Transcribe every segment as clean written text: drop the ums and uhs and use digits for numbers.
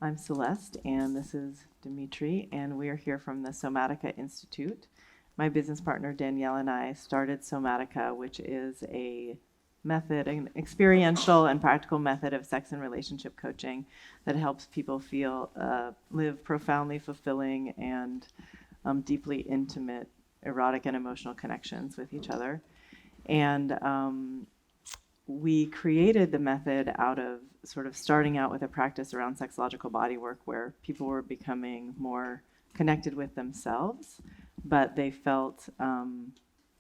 I'm Celeste, and this is Dimitri, and we are here from the Somatica Institute. My business partner Danielle and I started Somatica, which is a method, an experiential and practical method of sex and relationship coaching that helps people live profoundly fulfilling and deeply intimate, erotic and emotional connections with each other. And we created the method out of sort of starting out with a practice around sexological bodywork where people were becoming more connected with themselves, but they felt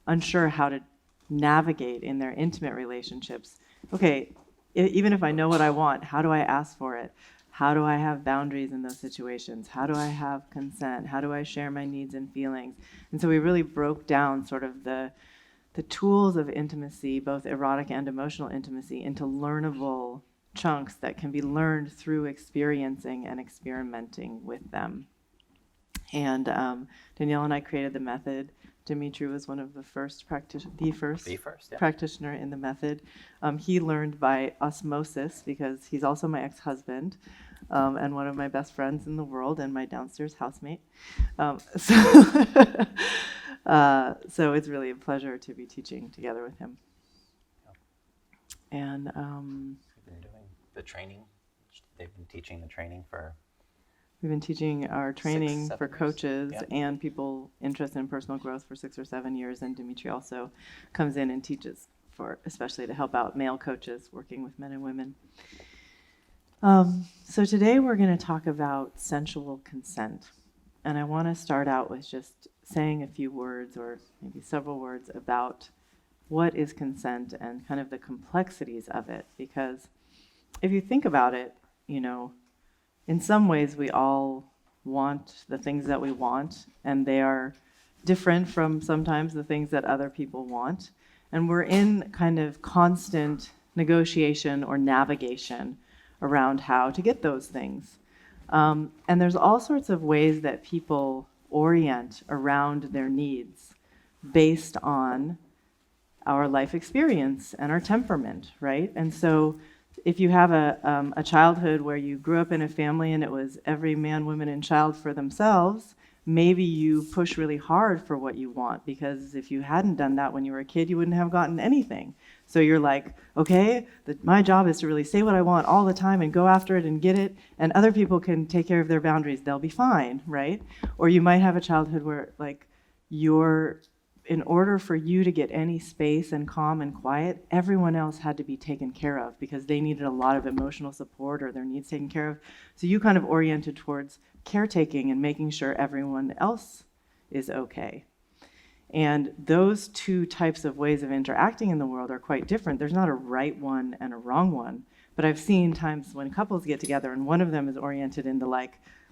unsure how to navigate in their intimate relationships. Okay, even if I know what I want, how do I ask for it? How do I have boundaries in those situations? How do I have consent? How do I share my needs and feelings? And so we really broke down sort of the tools of intimacy, both erotic and emotional intimacy, into learnable chunks that can be learned through experiencing and experimenting with them. And Danielle and I created the method. Dimitri was one of the first practitioner in the method. He learned by osmosis because he's also my ex-husband and one of my best friends in the world and my downstairs housemate. So it's really a pleasure to be teaching together with him. And we've been doing the training. They've been teaching the training for. We've been teaching our training 6, for coaches yeah. and people interested in personal growth for 6 or 7 years. And Dimitri also comes in and teaches especially to help out male coaches working with men and women. So today we're going to talk about sensual consent. And I want to start out with just saying a few words or maybe several words about what is consent and kind of the complexities of it. Because if you think about it, in some ways we all want the things that we want, and they are different from sometimes the things that other people want. And we're in kind of constant negotiation or navigation around how to get those things. And there's all sorts of ways that people orient around their needs based on our life experience and our temperament, right? And so if you have a childhood where you grew up in a family and it was every man, woman, and child for themselves, maybe you push really hard for what you want, because if you hadn't done that when you were a kid, you wouldn't have gotten anything. So you're like, okay, my job is to really say what I want all the time and go after it and get it, and other people can take care of their boundaries. They'll be fine, right? Or you might have a childhood where in order for you to get any space and calm and quiet, everyone else had to be taken care of because they needed a lot of emotional support or their needs taken care of. So you kind of oriented towards caretaking and making sure everyone else is okay. And those two types of ways of interacting in the world are quite different. There's not a right one and a wrong one, but I've seen times when couples get together and one of them is oriented into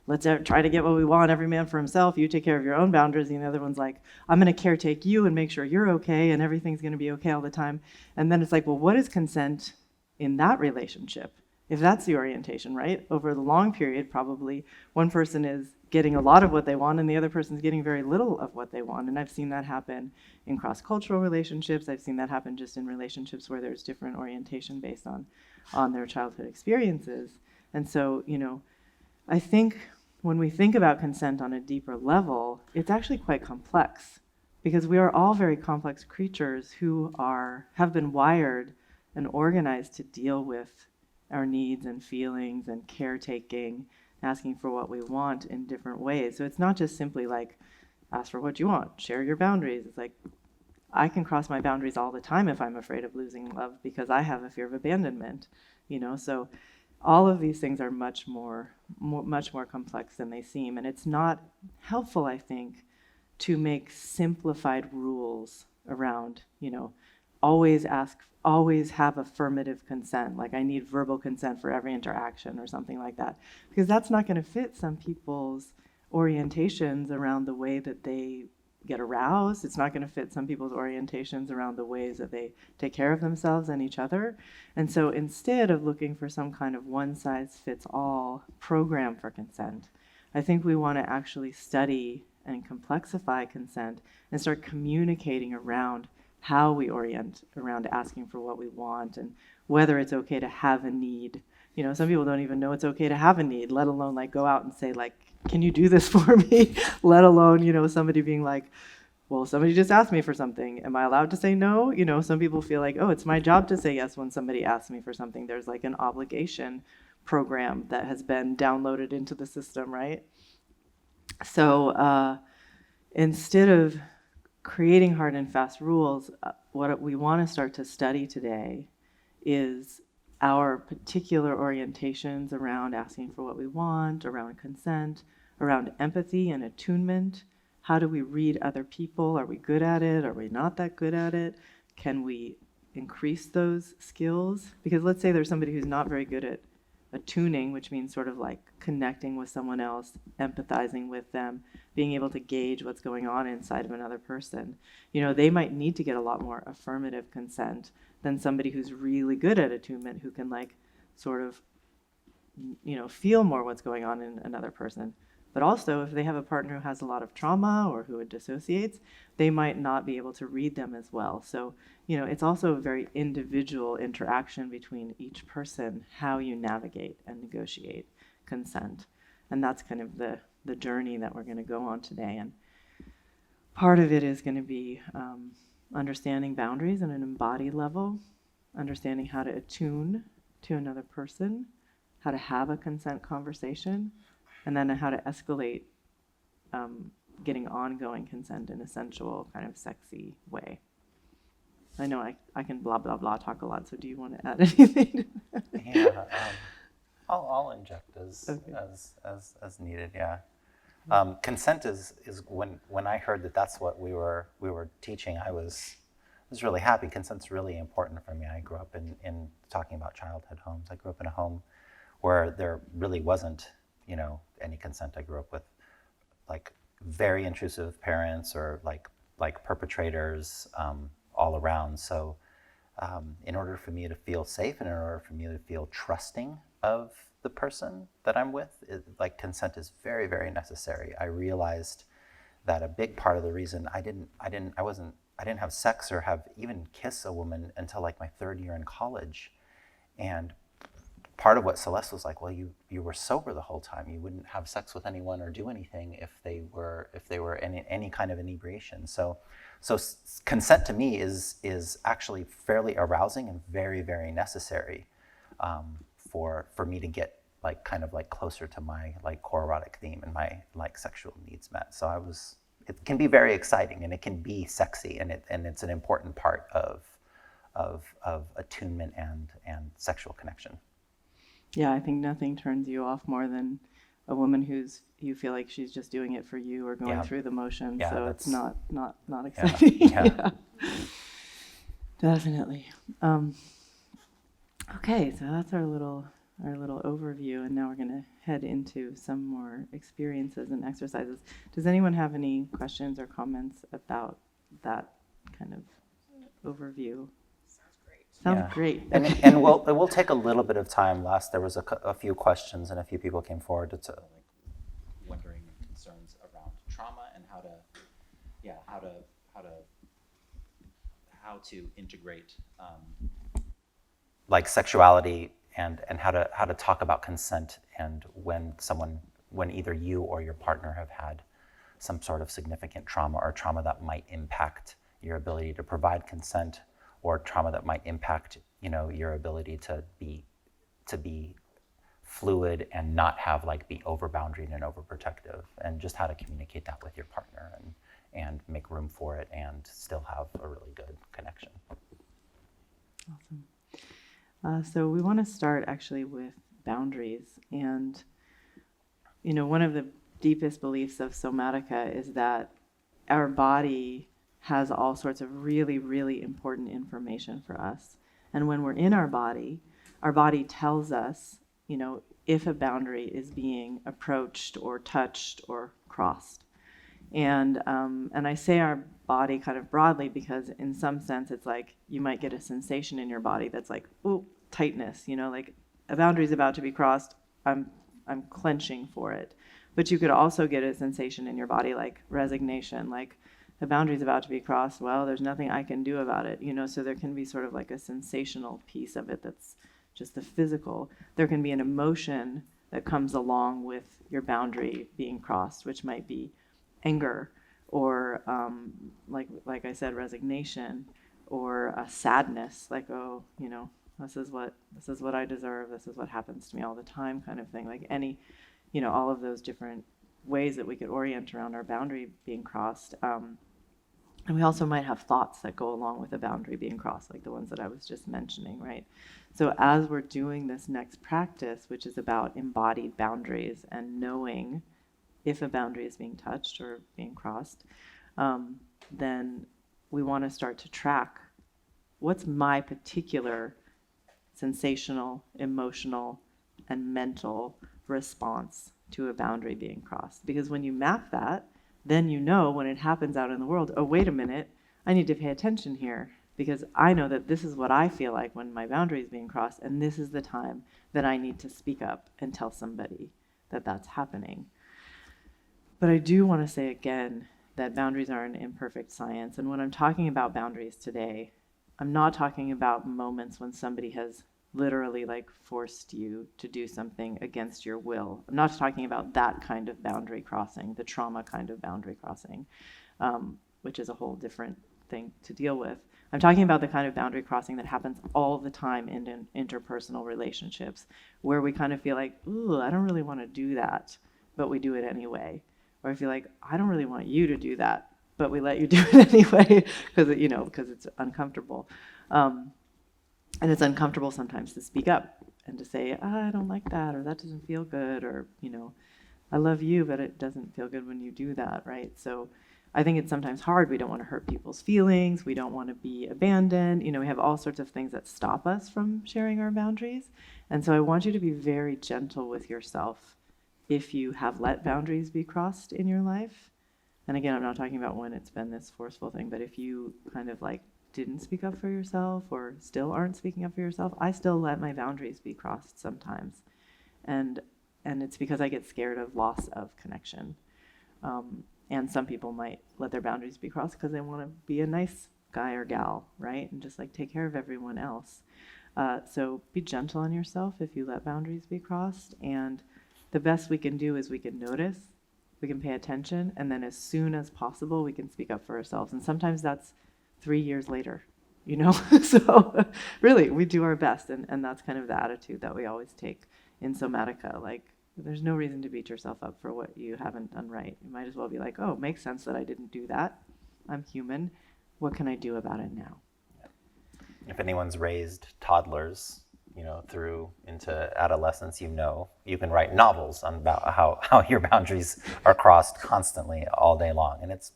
let's try to get what we want, every man for himself, you take care of your own boundaries, and the other one's like, I'm going to caretake you and make sure you're okay and everything's going to be okay all the time. And then it's like, well, what is consent in that relationship? If that's the orientation, right? Over the long period, probably one person is getting a lot of what they want and the other person's getting very little of what they want. And I've seen that happen in cross-cultural relationships. I've seen that happen just in relationships where there's different orientation based on their childhood experiences. And so, I think when we think about consent on a deeper level, it's actually quite complex because we are all very complex creatures who have been wired and organized to deal with our needs and feelings and caretaking, asking for what we want in different ways. So it's not just simply like, ask for what you want, share your boundaries. It's like, I can cross my boundaries all the time if I'm afraid of losing love because I have a fear of abandonment, so all of these things are much more complex than they seem. And it's not helpful, I think, to make simplified rules around, always have affirmative consent, like I need verbal consent for every interaction or something like that, because that's not going to fit some people's orientations around the way that they get aroused. It's not going to fit some people's orientations around the ways that they take care of themselves and each other. And so instead of looking for some kind of one-size-fits-all program for consent, I think we want to actually study and complexify consent and start communicating around how we orient around asking for what we want and whether it's okay to have a need, You know, some people don't even know it's okay to have a need, let alone like go out and say like, can you do this for me? Let alone, you know, somebody being like, well, somebody just asked me for something. Am I allowed to say no? You know, some people feel like, oh, it's my job to say yes when somebody asks me for something. There's like an obligation program that has been downloaded into the system, right? So instead of creating hard and fast rules, what we want to start to study today is our particular orientations around asking for what we want, around consent, around empathy and attunement. How do we read other people? Are we good at it? Are we not that good at it? Can we increase those skills? Because let's say there's somebody who's not very good at attuning, which means sort of like connecting with someone else, empathizing with them, being able to gauge what's going on inside of another person. You know, they might need to get a lot more affirmative consent than somebody who's really good at attunement, who can like sort of, you know, feel more what's going on in another person. But also, if they have a partner who has a lot of trauma or who dissociates, they might not be able to read them as well. So, you know, it's also a very individual interaction between each person, how you navigate and negotiate consent. And that's kind of the journey that we're going to go on today. And part of it is going to be understanding boundaries on an embodied level, understanding how to attune to another person, how to have a consent conversation, and then how to escalate getting ongoing consent in a sensual, kind of sexy way. I know I can blah, blah, blah talk a lot, so do you want to add anything? Yeah, I'll inject as Okay. as needed. Yeah, consent is when I heard that that's what we were teaching, I was really happy. Consent's really important for me. I grew up in talking about childhood homes. I grew up in a home where there really wasn't, you know, any consent. I grew up with like very intrusive parents or like perpetrators all around. So in order for me to feel safe and in order for me to feel trusting of the person that I'm with, like consent is very, very necessary. I realized that a big part of the reason I didn't have sex or have even kiss a woman until like my third year in college. And part of what Celeste was like, well, you were sober the whole time. You wouldn't have sex with anyone or do anything if they were in any kind of inebriation. So consent to me is actually fairly arousing and very, very necessary for me to get like kind of like closer to my like core erotic theme and my like sexual needs met. So it can be very exciting and it can be sexy and it's an important part of attunement and sexual connection. Yeah, I think nothing turns you off more than a woman you feel like she's just doing it for you or going through the motions. Yeah, so it's not exciting. Yeah. Definitely. Okay, so that's our little overview, and now we're going to head into some more experiences and exercises. Does anyone have any questions or comments about that kind of overview? Sounds great. And we'll take a little bit of time. There was a few questions and a few people came forward to like wondering and concerns around trauma and how to integrate like sexuality and how to talk about consent and when either you or your partner have had some sort of significant trauma or trauma that might impact your ability to provide consent or trauma that might impact, you know, your ability to be fluid and not have be over boundary and overprotective, and just how to communicate that with your partner and make room for it and still have a really good connection. Awesome. So we want to start actually with boundaries, and you know, one of the deepest beliefs of somatica is that our body has all sorts of really, really important information for us. And when we're in our body tells us, you know, if a boundary is being approached or touched or crossed. And I say our body kind of broadly because in some sense it's like you might get a sensation in your body that's like, oh, tightness, you know, like a boundary is about to be crossed, I'm clenching for it. But you could also get a sensation in your body like resignation, like the boundary's about to be crossed, well, there's nothing I can do about it, you know, so there can be sort of like a sensational piece of it that's just the physical. There can be an emotion that comes along with your boundary being crossed, which might be anger, or like I said, resignation, or sadness, like, oh, this is what I deserve. This is what happens to me all the time, kind of thing. Like any, all of those different ways that we could orient around our boundary being crossed. And we also might have thoughts that go along with a boundary being crossed, like the ones that I was just mentioning, right? So as we're doing this next practice, which is about embodied boundaries and knowing if a boundary is being touched or being crossed, then we want to start to track what's my particular sensational, emotional, and mental response to a boundary being crossed. Because when you map that, then when it happens out in the world, oh, wait a minute, I need to pay attention here, because I know that this is what I feel like when my boundary is being crossed, and this is the time that I need to speak up and tell somebody that that's happening. But I do want to say again that boundaries are an imperfect science, and when I'm talking about boundaries today, I'm not talking about moments when somebody has literally forced you to do something against your will. I'm not talking about that kind of boundary crossing, the trauma kind of boundary crossing, which is a whole different thing to deal with. I'm talking about the kind of boundary crossing that happens all the time in interpersonal relationships, where we kind of feel like, ooh, I don't really want to do that, but we do it anyway. Or I feel like, I don't really want you to do that, but we let you do it anyway, because it's uncomfortable. And it's uncomfortable sometimes to speak up and to say, I don't like that, or that doesn't feel good, or, I love you, but it doesn't feel good when you do that, right? So I think it's sometimes hard. We don't want to hurt people's feelings. We don't want to be abandoned. We have all sorts of things that stop us from sharing our boundaries. And so I want you to be very gentle with yourself if you have let boundaries be crossed in your life. And again, I'm not talking about when it's been this forceful thing, but if you kind of didn't speak up for yourself or still aren't speaking up for yourself, I still let my boundaries be crossed sometimes. And it's because I get scared of loss of connection. And some people might let their boundaries be crossed because they want to be a nice guy or gal, right? And just take care of everyone else. So be gentle on yourself if you let boundaries be crossed. And the best we can do is we can notice, we can pay attention, and then as soon as possible, we can speak up for ourselves. And sometimes that's 3 years later, So really, we do our best. And that's kind of the attitude that we always take in Somatica. There's no reason to beat yourself up for what you haven't done right. You might as well be like, oh, it makes sense that I didn't do that. I'm human. What can I do about it now? If anyone's raised toddlers, through into adolescence, you can write novels about how your boundaries are crossed constantly all day long. And it's,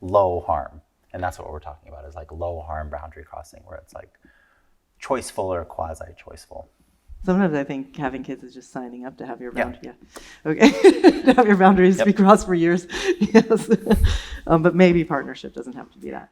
low harm. And that's what we're talking about, is low harm boundary crossing, where it's choiceful or quasi-choiceful. Sometimes I think having kids is just signing up to have your boundaries. Yeah. Okay. To have your boundaries be crossed for years. Yes. But maybe partnership doesn't have to be that.